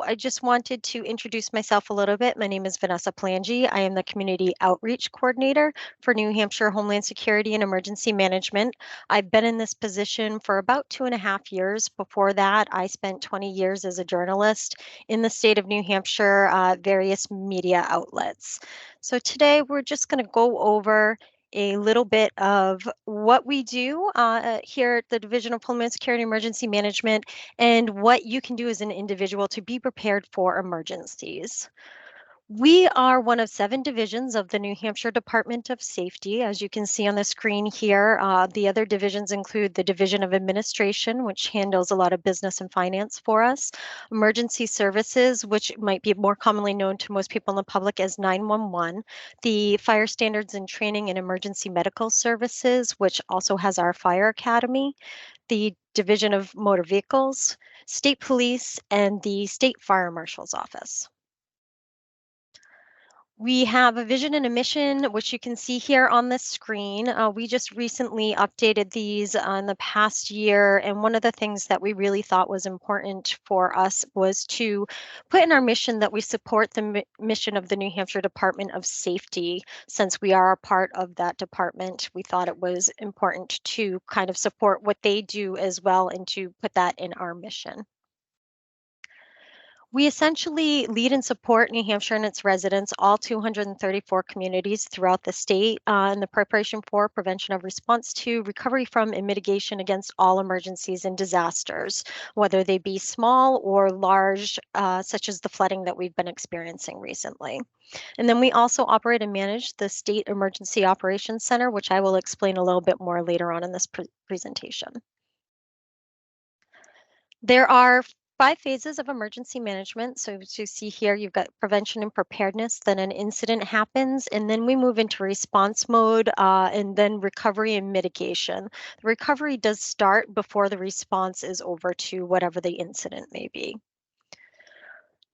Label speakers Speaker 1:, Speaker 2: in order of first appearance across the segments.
Speaker 1: I just wanted to introduce myself a little bit. My name is Vanessa Palangi. I am the Community Outreach Coordinator for New Hampshire Homeland Security and Emergency Management. I've been in this position for about 2.5 years. Before that, I spent 20 years as a journalist in the state of New Hampshire, various media outlets. So today we're just going to go over a little bit of what we do here at the Division of Homeland Security and Emergency Management and what you can do as an individual to be prepared for emergencies. We are one of 7 divisions of the New Hampshire Department of Safety. As you can see on the screen here, the other divisions include the Division of Administration, which handles a lot of business and finance for us, Emergency Services, which might be more commonly known to most people in the public as 911, the Fire Standards and Training and Emergency Medical Services, which also has our Fire Academy, the Division of Motor Vehicles, State Police, and the State Fire Marshal's Office. We have a vision and a mission, which you can see here on the screen. We just recently updated these in the past year, and one of the things that we really thought was important for us was to put in our mission that we support the mission of the New Hampshire Department of Safety. Since we are a part of that department, we thought it was important to kind of support what they do as well and to put that in our mission. We essentially lead and support New Hampshire and its residents, all 234 communities throughout the state, in the preparation for, prevention of, response to, recovery from, and mitigation against all emergencies and disasters, whether they be small or large, such as the flooding that we've been experiencing recently. And then we also operate and manage the State Emergency Operations Center, which I will explain a little bit more later on in this presentation. There are 5 phases of emergency management. So as you see here, you've got prevention and preparedness, then an incident happens, and then we move into response mode, and then recovery and mitigation. The recovery does start before the response is over to whatever the incident may be.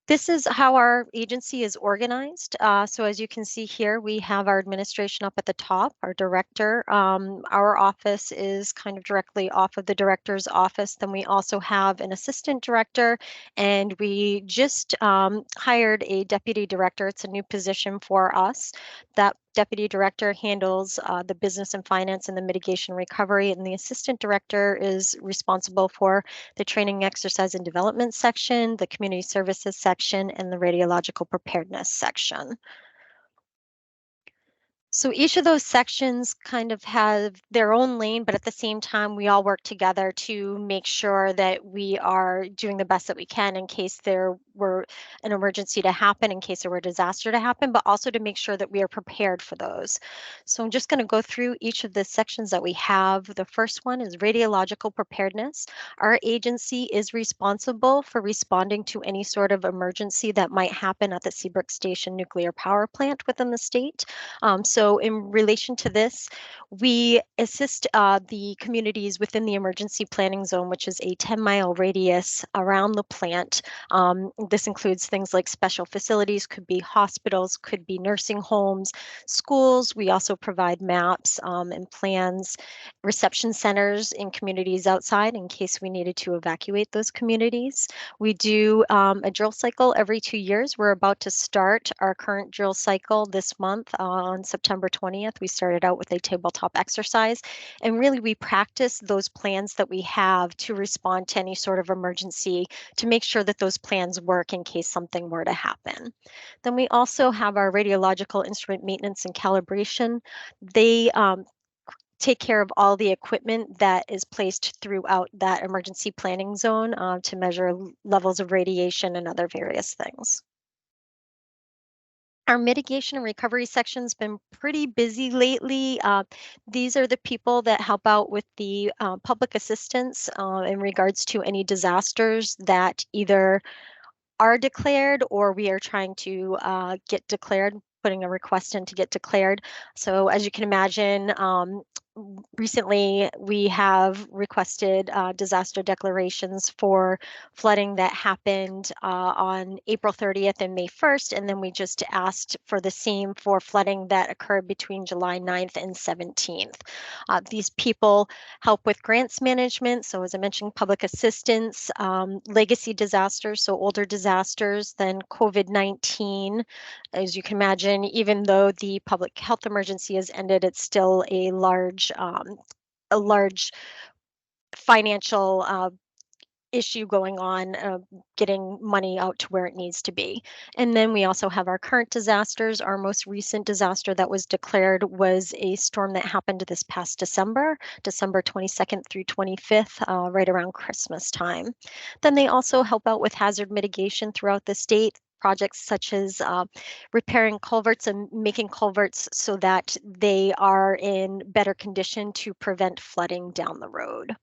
Speaker 1: This is how our agency is organized. So as you can see here, we have our administration up at the top, our director. Our office is kind of directly off of the director's office. Then we also have an assistant director, and we just hired a deputy director. It's a new position for us. That deputy director handles the business and finance and the mitigation recovery, and the assistant director is responsible for the training, exercise, and development section, the community services section, and the radiological preparedness section. So each of those sections kind of have their own lane, but at the same time, we all work together to make sure that we are doing the best that we can in case there were an emergency to happen, in case there were a disaster to happen, but also to make sure that we are prepared for those. So I'm just going to go through each of the sections that we have. The first one is radiological preparedness. Our agency is responsible for responding to any sort of emergency that might happen at the Seabrook Station nuclear power plant within the state. So in relation to this, we assist the communities within the emergency planning zone, which is a 10-mile radius around the plant. This includes things like special facilities, could be hospitals, could be nursing homes, schools. We also provide maps and plans, reception centers in communities outside in case we needed to evacuate those communities. We do a drill cycle every 2 years. We're about to start our current drill cycle this month on September 20th. We started out with a tabletop exercise, and really we practice those plans that we have to respond to any sort of emergency to make sure that those plans work in case something were to happen. Then we also have our radiological instrument maintenance and calibration. They take care of all the equipment that is placed throughout that emergency planning zone to measure levels of radiation and other various things. Our mitigation and recovery section's been pretty busy lately. These are the people that help out with the public assistance in regards to any disasters that either are declared or we are trying to get declared, putting a request in to get declared. So as you can imagine, recently we have requested disaster declarations for flooding that happened on April 30th and May 1st, and then we just asked for the same for flooding that occurred between July 9th and 17th. These people help with grants management, so as I mentioned, public assistance, legacy disasters, so older disasters, then COVID-19. As you can imagine, even though the public health emergency has ended, it's still a large financial issue going on, getting money out to where it needs to be. And then we also have our current disasters. Our most recent disaster that was declared was a storm that happened this past December, December 22nd through 25th, right around Christmas time. Then they also help out with hazard mitigation throughout the state. Projects such as repairing culverts and making culverts so that they are in better condition to prevent flooding down the road.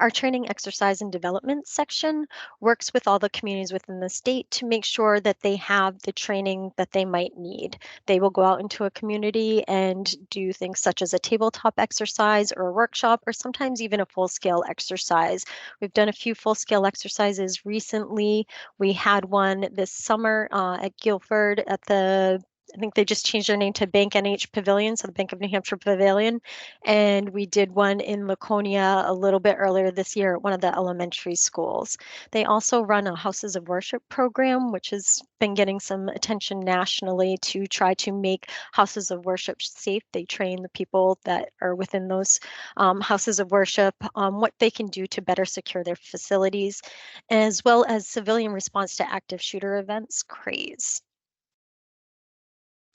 Speaker 1: Our training, exercise, and development section works with all the communities within the state to make sure that they have the training that they might need. They will go out into a community and do things such as a tabletop exercise or a workshop, or sometimes even a full-scale exercise. We've done a few full-scale exercises recently. We had one this summer at Guilford at I think they just changed their name to Bank NH Pavilion, so the Bank of New Hampshire Pavilion. And we did one in Laconia a little bit earlier this year at one of the elementary schools. They also run a Houses of Worship program, which has been getting some attention nationally to try to make houses of worship safe. They train the people that are within those houses of worship what they can do to better secure their facilities, as well as civilian response to active shooter events, CRAZE.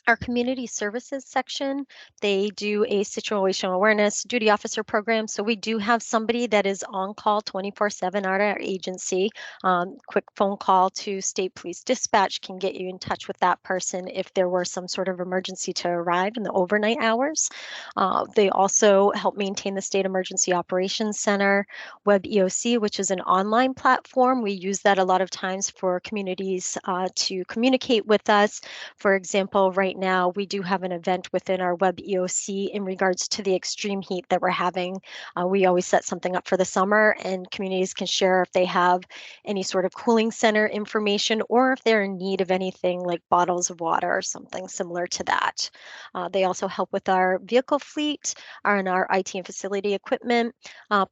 Speaker 1: Our community services section, they do a situational awareness duty officer program. So we do have somebody that is on call 24/7 at our agency. Quick phone call to state police dispatch can get you in touch with that person if there were some sort of emergency to arrive in the overnight hours. They also help maintain the State Emergency Operations Center, Web EOC, which is an online platform. We use that a lot of times for communities to communicate with us. For example, right now we do have an event within our Web EOC in regards to the extreme heat that we're having. We always set something up for the summer, and communities can share if they have any sort of cooling center information or if they're in need of anything like bottles of water or something similar to that. They also help with our vehicle fleet and our IT and facility equipment,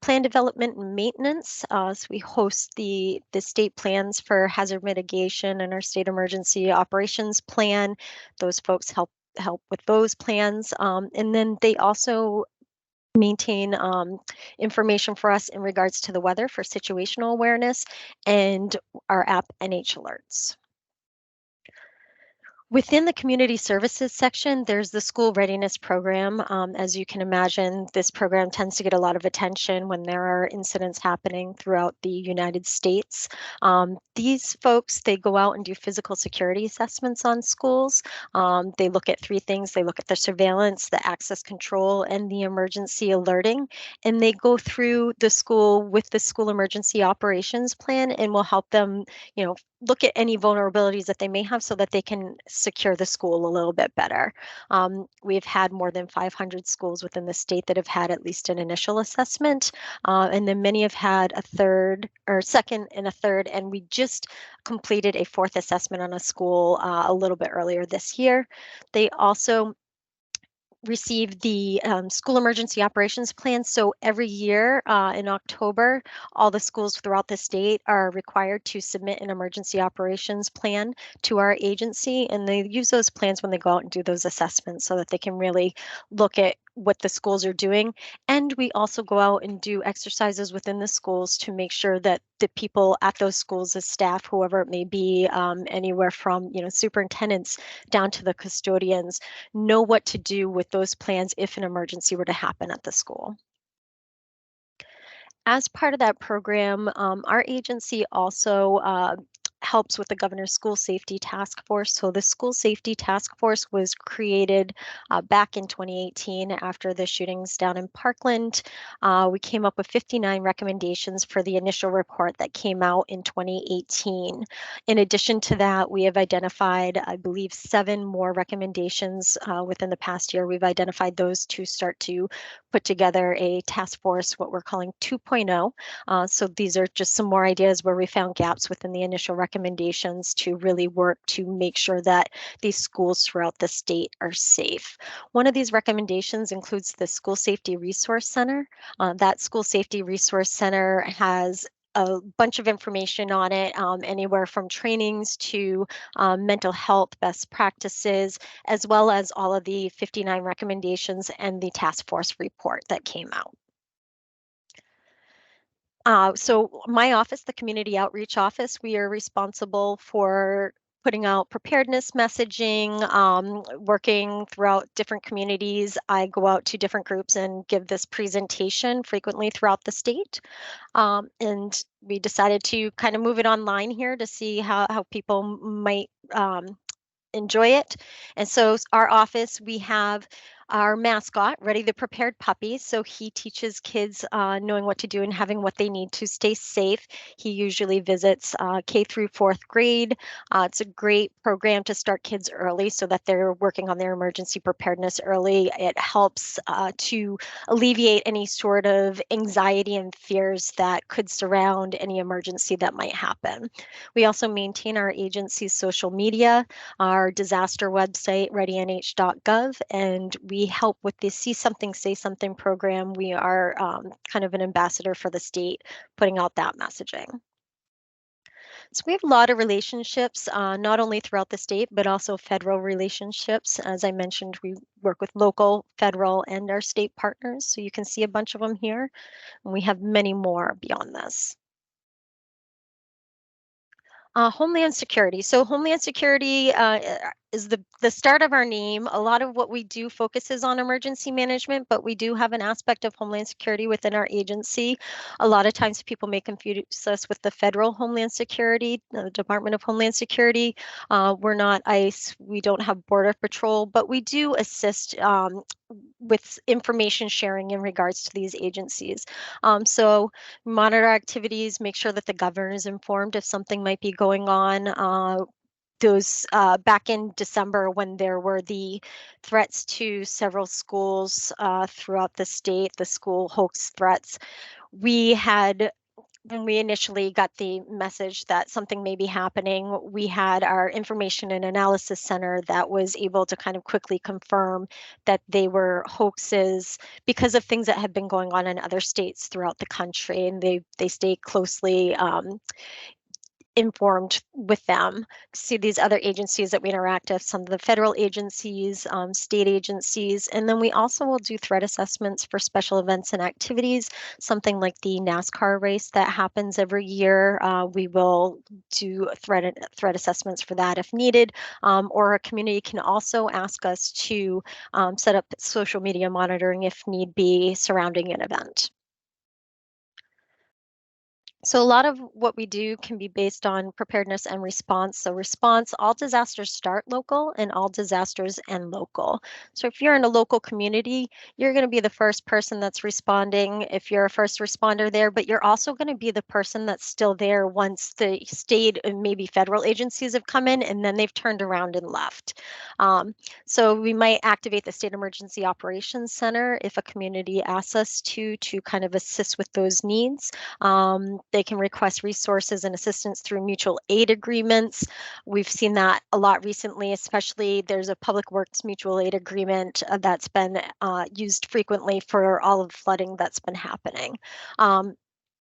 Speaker 1: plan development and maintenance. So we host the state plans for hazard mitigation and our state emergency operations plan. Those folks help with those plans. And then they also maintain information for us in regards to the weather for situational awareness and our app NH Alerts. Within the community services section, there's the school readiness program. As you can imagine, this program tends to get a lot of attention when there are incidents happening throughout the United States. These folks, they go out and do physical security assessments on schools. They look at three things. They look at the surveillance, the access control, and the emergency alerting. And they go through the school with the school emergency operations plan and will help them, look at any vulnerabilities that they may have so that they can secure the school a little bit better. We've had more than 500 schools within the state that have had at least an initial assessment, and then many have had a third or second and a third, and we just completed a fourth assessment on a school a little bit earlier this year. They also receive the school emergency operations plan. So every year in October, all the schools throughout the state are required to submit an emergency operations plan to our agency. And they use those plans when they go out and do those assessments so that they can really look at what the schools are doing. And we also go out and do exercises within the schools to make sure that the people at those schools, the staff, whoever it may be, anywhere from superintendents down to the custodians, know what to do with those plans if an emergency were to happen at the school. As part of that program, our agency also helps with the Governor's School Safety Task Force. So the School Safety Task Force was created back in 2018 after the shootings down in Parkland. We came up with 59 recommendations for the initial report that came out in 2018. In addition to that, we have identified, I believe, 7 more recommendations within the past year. We've identified those to start to put together a task force, what we're calling 2.0. So these are just some more ideas where we found gaps within the initial recommendations to really work to make sure that these schools throughout the state are safe. One of these recommendations includes the School Safety Resource Center. That School Safety Resource Center has a bunch of information on it, anywhere from trainings to mental health best practices, as well as all of the 59 recommendations and the task force report that came out. So my office, the Community Outreach Office, we are responsible for putting out preparedness messaging, working throughout different communities. I go out to different groups and give this presentation frequently throughout the state. And we decided to kind of move it online here to see how people might enjoy it. And so our office, we have our mascot, Ready the Prepared Puppy. So he teaches kids knowing what to do and having what they need to stay safe. He usually visits K through 4th grade. It's a great program to start kids early so that they're working on their emergency preparedness early. It helps to alleviate any sort of anxiety and fears that could surround any emergency that might happen. We also maintain our agency's social media, our disaster website, readynh.gov, and we help with the See Something, Say Something program. We are kind of an ambassador for the state, putting out that messaging. So we have a lot of relationships, not only throughout the state, but also federal relationships. As I mentioned, we work with local, federal, and our state partners. So you can see a bunch of them here, and we have many more beyond this. Homeland Security. So Homeland Security is the start of our name. A lot of what we do focuses on emergency management, but we do have an aspect of Homeland Security within our agency. A lot of times people may confuse us with the federal Homeland Security, the Department of Homeland Security. We're not ICE, we don't have Border Patrol, but we do assist with information sharing in regards to these agencies. So monitor activities, make sure that the governor is informed if something might be going on. Those back in December when there were the threats to several schools throughout the state, the school hoax threats, when we initially got the message that something may be happening, we had our information and analysis center that was able to kind of quickly confirm that they were hoaxes because of things that had been going on in other states throughout the country, and they stay closely informed with them. See these other agencies that we interact with, some of the federal agencies, state agencies, and then we also will do threat assessments for special events and activities, something like the NASCAR race that happens every year. We will do threat assessments for that if needed, or a community can also ask us to set up social media monitoring if need be surrounding an event. So a lot of what we do can be based on preparedness and response. So response, all disasters start local and all disasters end local. So if you're in a local community, you're going to be the first person that's responding if you're a first responder there, but you're also going to be the person that's still there once the state and maybe federal agencies have come in and then they've turned around and left. So we might activate the State Emergency Operations Center if a community asks us to kind of assist with those needs. They can request resources and assistance through mutual aid agreements. We've seen that a lot recently, especially there's a public works mutual aid agreement that's been used frequently for all of the flooding that's been happening. And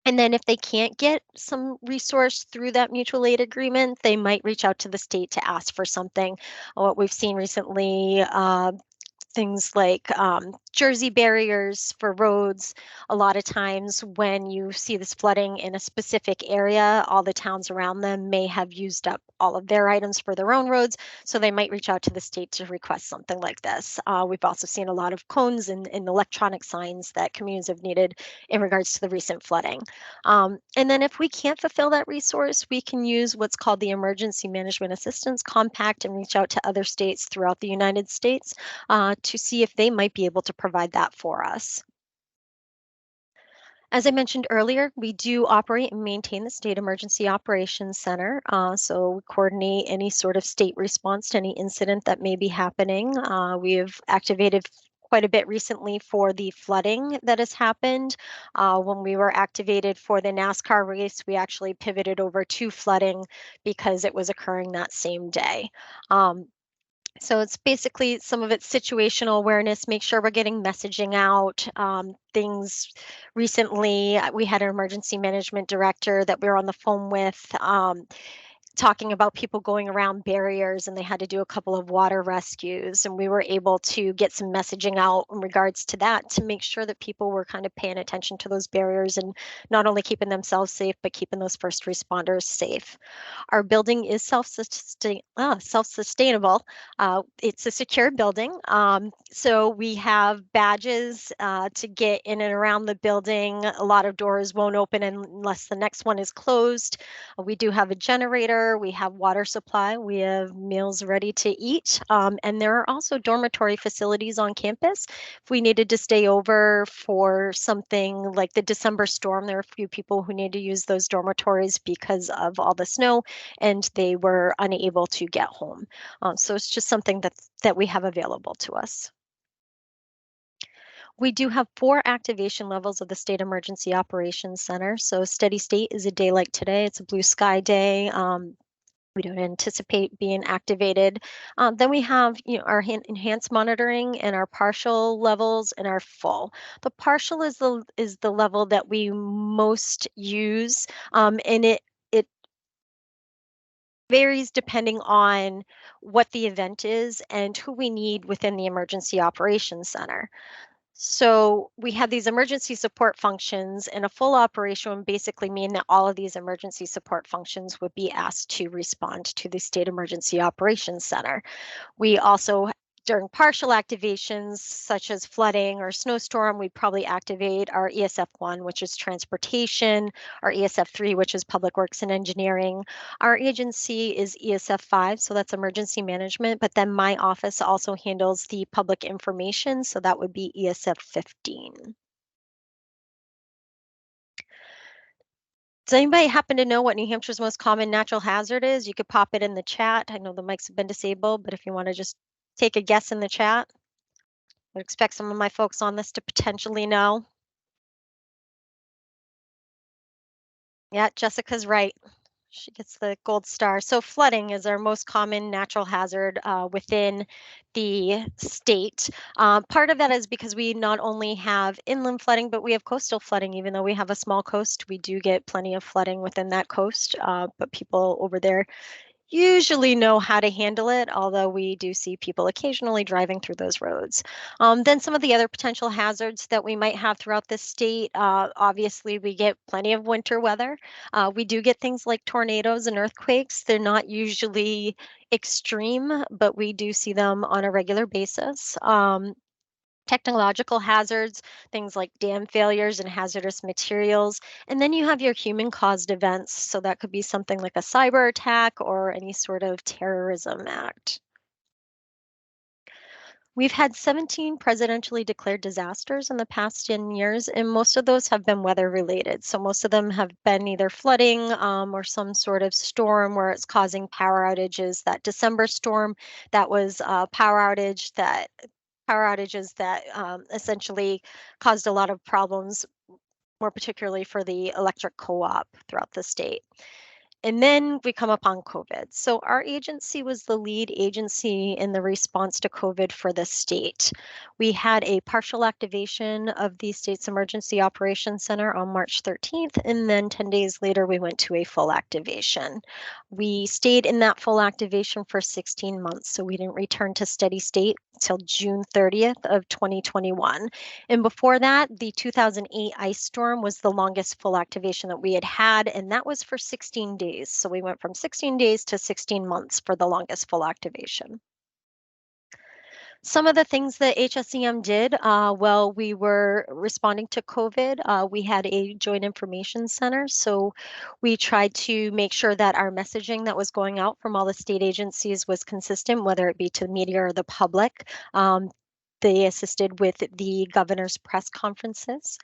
Speaker 1: then if they can't get some resource through that mutual aid agreement, they might reach out to the state to ask for something. What we've seen recently, things like Jersey barriers for roads. A lot of times when you see this flooding in a specific area, all the towns around them may have used up all of their items for their own roads, so they might reach out to the state to request something like this. We've also seen a lot of cones and electronic signs that communities have needed in regards to the recent flooding. And then if we can't fulfill that resource, we can use what's called the Emergency Management Assistance Compact and reach out to other states throughout the United States to see if they might be able to provide that for us. As I mentioned earlier, we do operate and maintain the State Emergency Operations Center. So we coordinate any sort of state response to any incident that may be happening. We have activated quite a bit recently for the flooding that has happened. When we were activated for the NASCAR race, we actually pivoted over to flooding because it was occurring that same day. So it's basically some of it's situational awareness, make sure we're getting messaging out. Things recently, we had an emergency management director that we were on the phone with. Talking about people going around barriers and they had to do a couple of water rescues, and we were able to get some messaging out in regards to that to make sure that people were kind of paying attention to those barriers and not only keeping themselves safe but keeping those first responders safe. Our building is self-sustainable. It's a secure building. So we have badges to get in and around the building. A lot of doors won't open unless the next one is closed. We do have a generator. We have water supply. We have meals ready to eat. And there are also dormitory facilities on campus. If we needed to stay over for something like the December storm, there are a few people who need to use those dormitories because of all the snow and they were unable to get home. So it's just something that we have available to us. We do have 4 activation levels of the State Emergency Operations Center. So steady state is a day like today. It's a blue sky day. We don't anticipate being activated. Then we have our enhanced monitoring and our partial levels and our full. The partial is the level that we most use, and it varies depending on what the event is and who we need within the Emergency Operations Center. So we have these emergency support functions, and a full operation would basically mean that all of these emergency support functions would be asked to respond to the State Emergency Operations Center. We also, during partial activations such as flooding or snowstorm, we'd probably activate our ESF1, which is transportation, our ESF3, which is public works and engineering. Our agency is ESF5, so that's emergency management, but then my office also handles the public information, so that would be ESF15. Does anybody happen to know what New Hampshire's most common natural hazard is? You could pop it in the chat. I know the mics have been disabled, but if you want to just take a guess in the chat. I would expect some of my folks on this to potentially know. Yeah, Jessica's right. She gets the gold star. So flooding is our most common natural hazard within the state. Part of that is because we not only have inland flooding, but we have coastal flooding. Even though we have a small coast, we do get plenty of flooding within that coast. But people over there usually know how to handle it, although we do see people occasionally driving through those roads. Then some of the other potential hazards that we might have throughout the state, obviously we get plenty of winter weather. We do get things like tornadoes and earthquakes. They're not usually extreme, but we do see them on a regular basis. Technological hazards, things like dam failures and hazardous materials. And then you have your human caused events. So that could be something like a cyber attack or any sort of terrorism act. We've had 17 presidentially declared disasters in the past 10 years, and most of those have been weather related. So most of them have been either flooding or some sort of storm where it's causing power outages. That December storm, that was a power outages that essentially caused a lot of problems, more particularly for the electric co-op throughout the state. And then we come upon COVID. So our agency was the lead agency in the response to COVID for the state. We had a partial activation of the state's emergency operations center on March 13th, and then 10 days later we went to a full activation. We stayed in that full activation for 16 months, so we didn't return to steady state until June 30th of 2021. And before that, the 2008 ice storm was the longest full activation that we had had, and that was for 16 days. So we went from 16 days to 16 months for the longest full activation. Some of the things that HSEM did while we were responding to COVID, we had a joint information center. So we tried to make sure that our messaging that was going out from all the state agencies was consistent, whether it be to the media or the public. They assisted with the governor's press conferences.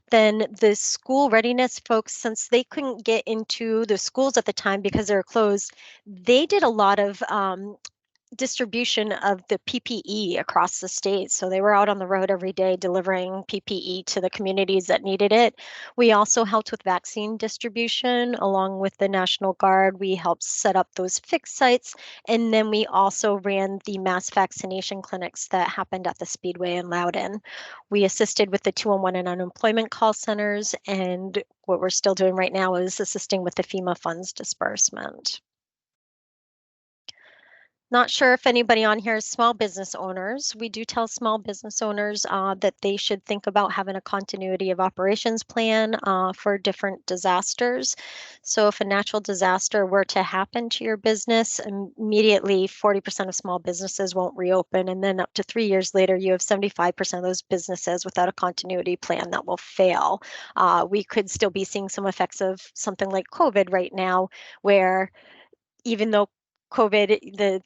Speaker 1: Then the school readiness folks, since they couldn't get into the schools at the time because they were closed, they did a lot of distribution of the PPE across the state. So they were out on the road every day delivering PPE to the communities that needed it. We also helped with vaccine distribution along with the National Guard. We helped set up those fixed sites. And then we also ran the mass vaccination clinics that happened at the Speedway in Loudoun. We assisted with the 211 and unemployment call centers. And what we're still doing right now is assisting with the FEMA funds disbursement. Not sure if anybody on here is small business owners. We do tell small business owners that they should think about having a continuity of operations plan for different disasters. So if a natural disaster were to happen to your business, immediately 40% of small businesses won't reopen. And then up to 3 years later, you have 75% of those businesses without a continuity plan that will fail. We could still be seeing some effects of something like COVID right now, where even though COVID,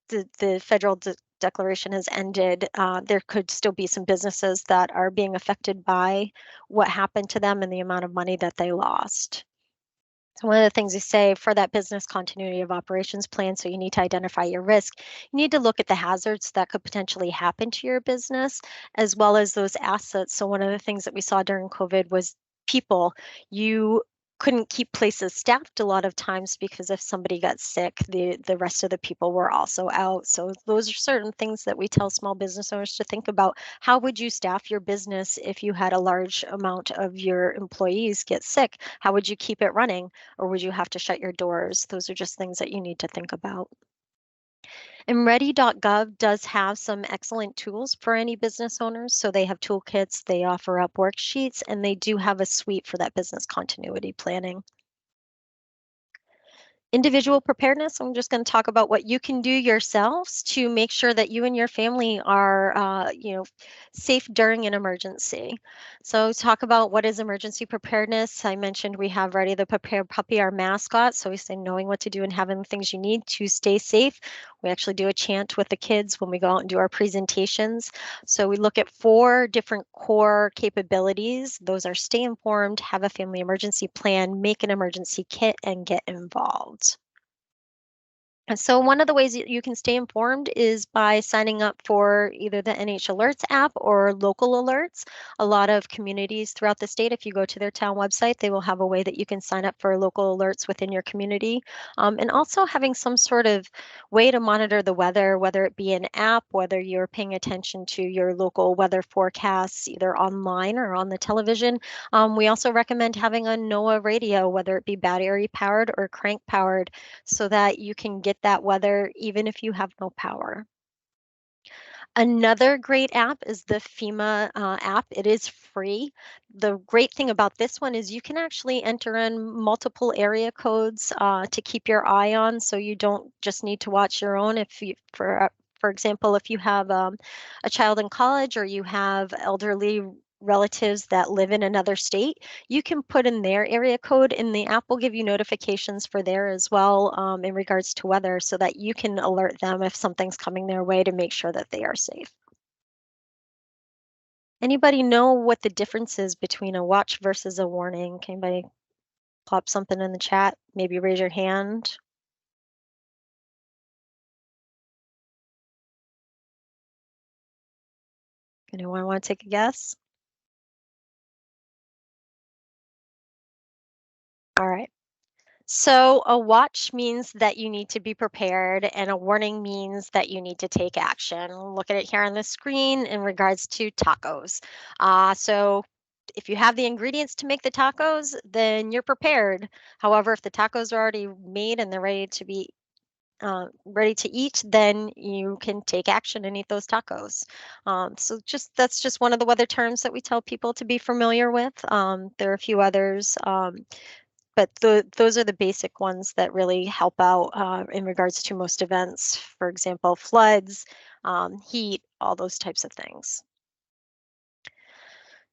Speaker 1: the federal declaration has ended, there could still be some businesses that are being affected by what happened to them and the amount of money that they lost. So one of the things they say for that business continuity of operations plan, so you need to identify your risk. You need to look at the hazards that could potentially happen to your business, as well as those assets. So one of the things that we saw during COVID was people. You couldn't keep places staffed a lot of times because if somebody got sick, the rest of the people were also out. So those are certain things that we tell small business owners to think about. How would you staff your business if you had a large amount of your employees get sick? How would you keep it running? Or would you have to shut your doors? Those are just things that you need to think about. And ready.gov does have some excellent tools for any business owners. So they have toolkits, they offer up worksheets, and they do have a suite for that business continuity planning. Individual preparedness, I'm just going to talk about what you can do yourselves to make sure that you and your family are, safe during an emergency. So talk about what is emergency preparedness. I mentioned we have Ready the Prepared Puppy, our mascot. So we say knowing what to do and having the things you need to stay safe. We actually do a chant with the kids when we go out and do our presentations. So we look at 4 different core capabilities. Those are stay informed, have a family emergency plan, make an emergency kit, and get involved. And so one of the ways that you can stay informed is by signing up for either the NH Alerts app or local alerts. A lot of communities throughout the state, if you go to their town website, they will have a way that you can sign up for local alerts within your community. And also having some sort of way to monitor the weather, whether it be an app, whether you're paying attention to your local weather forecasts, either online or on the television. We also recommend having a NOAA radio, whether it be battery powered or crank powered, so that you can get that weather even if you have no power. Another great app is the FEMA app. It is free. The great thing about this one is you can actually enter in multiple area codes to keep your eye on, so you don't just need to watch your own. If you, for example, if you have a child in college or you have elderly relatives that live in another state, you can put in their area code and the app will give you notifications for there as well in regards to weather so that you can alert them if something's coming their way to make sure that they are safe. Anybody know what the difference is between a watch versus a warning? Can anybody pop something in the chat? Maybe raise your hand. Anyone want to take a guess? All right. So a watch means that you need to be prepared, and a warning means that you need to take action. Look at it here on the screen in regards to tacos. So if you have the ingredients to make the tacos, then you're prepared. However, if the tacos are already made and they're ready to eat, then you can take action and eat those tacos. So that's just one of the weather terms that we tell people to be familiar with. There are a few others. But those are the basic ones that really help out in regards to most events. For example, floods, heat, all those types of things.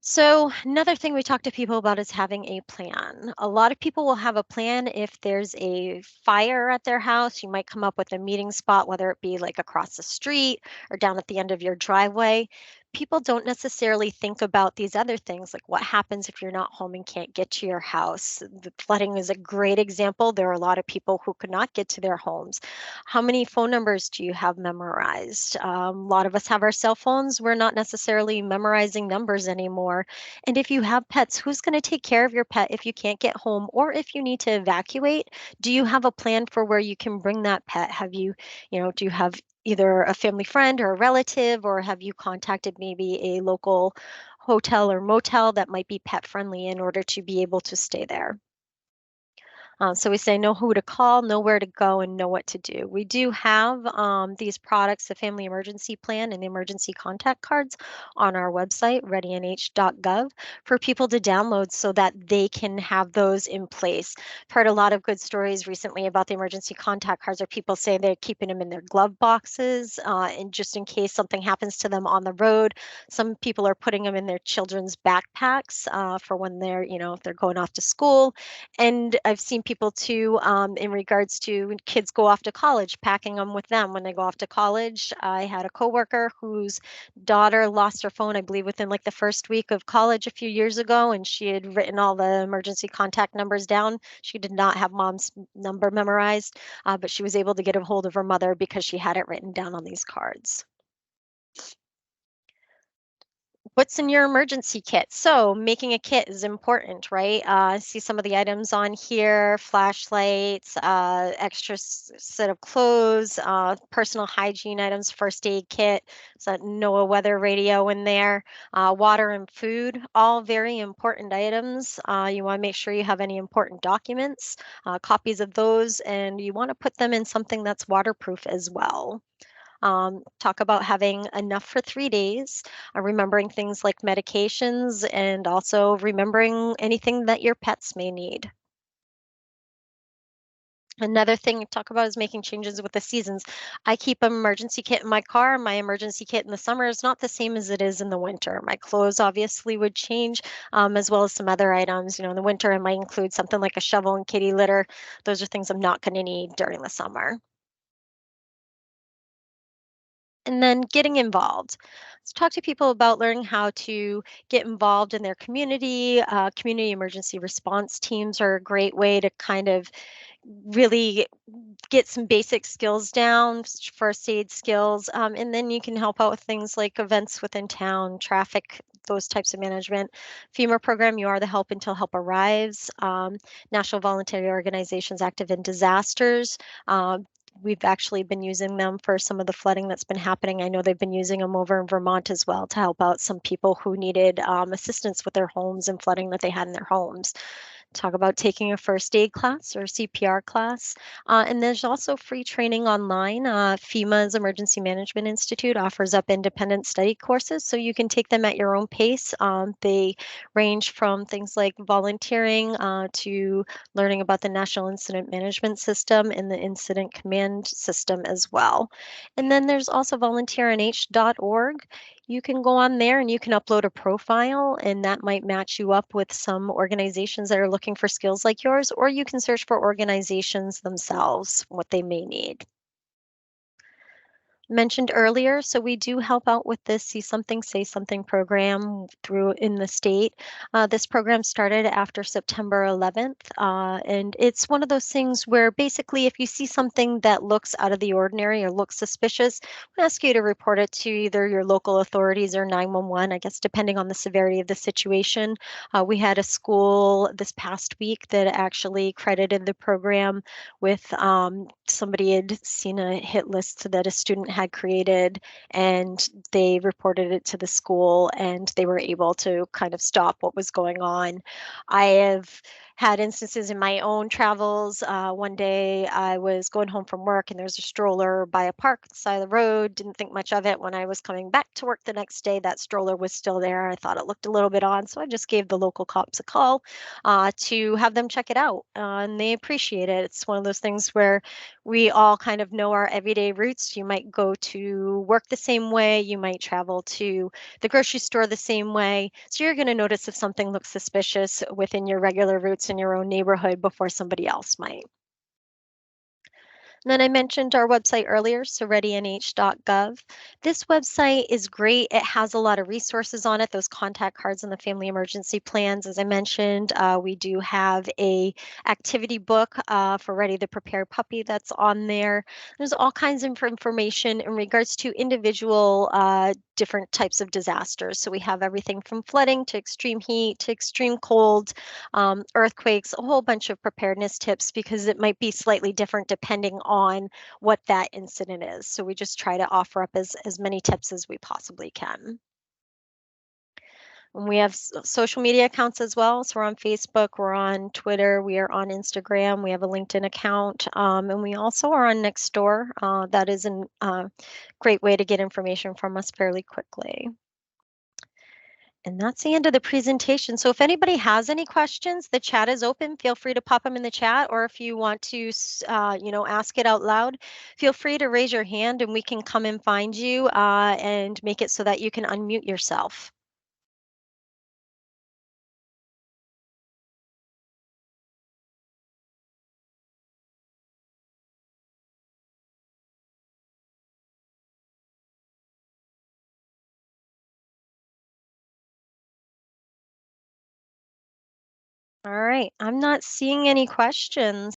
Speaker 1: So another thing we talk to people about is having a plan. A lot of people will have a plan if there's a fire at their house. You might come up with a meeting spot, whether it be like across the street or down at the end of your driveway. People don't necessarily think about these other things, like what happens if you're not home and can't get to your house. The flooding is a great example. There are a lot of people who could not get to their homes. How many phone numbers do you have memorized? A lot of us have our cell phones. We're not necessarily memorizing numbers anymore. And if you have pets, who's going to take care of your pet if you can't get home or if you need to evacuate? Do you have a plan for where you can bring that pet? Do you have either a family friend or a relative, or have you contacted maybe a local hotel or motel that might be pet friendly in order to be able to stay there? So we say know who to call, know where to go, and know what to do. We do have these products, the Family Emergency Plan and the Emergency Contact Cards on our website, readynh.gov, for people to download so that they can have those in place. I've heard a lot of good stories recently about the emergency contact cards, where people say they're keeping them in their glove boxes, and just in case something happens to them on the road. Some people are putting them in their children's backpacks for when if they're going off to school. And I've seen people too, in regards to when kids go off to college, packing them with them when they go off to college. I had a coworker whose daughter lost her phone, I believe, within like the first week of college a few years ago, and she had written all the emergency contact numbers down. She did not have mom's number memorized, but she was able to get a hold of her mother because she had it written down on these cards. What's in your emergency kit? So making a kit is important, right? See some of the items on here: flashlights, extra set of clothes, personal hygiene items, first aid kit, so NOAA weather radio in there, water and food, all very important items. You want to make sure you have any important documents, copies of those, and you want to put them in something that's waterproof as well. Talk about having enough for 3 days, remembering things like medications, and also remembering anything that your pets may need. Another thing to talk about is making changes with the seasons. I keep an emergency kit in my car. My emergency kit in the summer is not the same as it is in the winter. My clothes obviously would change, as well as some other items. In the winter, I might include something like a shovel and kitty litter. Those are things I'm not going to need during the summer. And then getting involved. Let's talk to people about learning how to get involved in their community. Community emergency response teams are a great way to kind of really get some basic skills down, first aid skills, and then you can help out with things like events within town, traffic, those types of management. FEMA program, you are the help until help arrives. National Voluntary Organizations active in disasters. We've actually been using them for some of the flooding that's been happening. I know they've been using them over in Vermont as well to help out some people who needed assistance with their homes and flooding that they had in their homes. Talk about taking a first aid class or CPR class. And there's also free training online. FEMA's Emergency Management Institute offers up independent study courses, so you can take them at your own pace. They range from things like volunteering to learning about the National Incident Management System and the Incident Command System as well. And then there's also volunteernh.org. You can go on there and you can upload a profile, and that might match you up with some organizations that are looking for skills like yours, or you can search for organizations themselves, what they may need. Mentioned earlier, so we do help out with this See Something, Say Something program through in the state. This program started after September 11th, and it's one of those things where basically if you see something that looks out of the ordinary or looks suspicious, we ask you to report it to either your local authorities or 911, I guess, depending on the severity of the situation. We had a school this past week that actually credited the program with somebody had seen a hit list that a student had created, and they reported it to the school, and they were able to kind of stop what was going on. I have had instances in my own travels. One day I was going home from work and there's a stroller by a park at the side of the road. Didn't think much of it. When I was coming back to work the next day, that stroller was still there. I thought it looked a little bit odd, so I just gave the local cops a call to have them check it out. And they appreciate it. It's one of those things where we all kind of know our everyday routes. You might go to work the same way, you might travel to the grocery store the same way. So you're going to notice if something looks suspicious within your regular routes in your own neighborhood before somebody else might. And then I mentioned our website earlier, so readynh.gov. This website is great. It has a lot of resources on it, those contact cards and the family emergency plans. As I mentioned, we do have a activity book for Ready the Prepared Puppy that's on there. There's all kinds of information in regards to individual different types of disasters. So we have everything from flooding to extreme heat to extreme cold, earthquakes, a whole bunch of preparedness tips because it might be slightly different depending on what that incident is. So we just try to offer up as many tips as we possibly can. And we have social media accounts as well. So we're on Facebook, we're on Twitter, we are on Instagram, we have a LinkedIn account, and we also are on Nextdoor. That is a great way to get information from us fairly quickly. And that's the end of the presentation. So if anybody has any questions, the chat is open. Feel free to pop them in the chat, or if you want to, ask it out loud, feel free to raise your hand and we can come and find you and make it so that you can unmute yourself. All right, I'm not seeing any questions.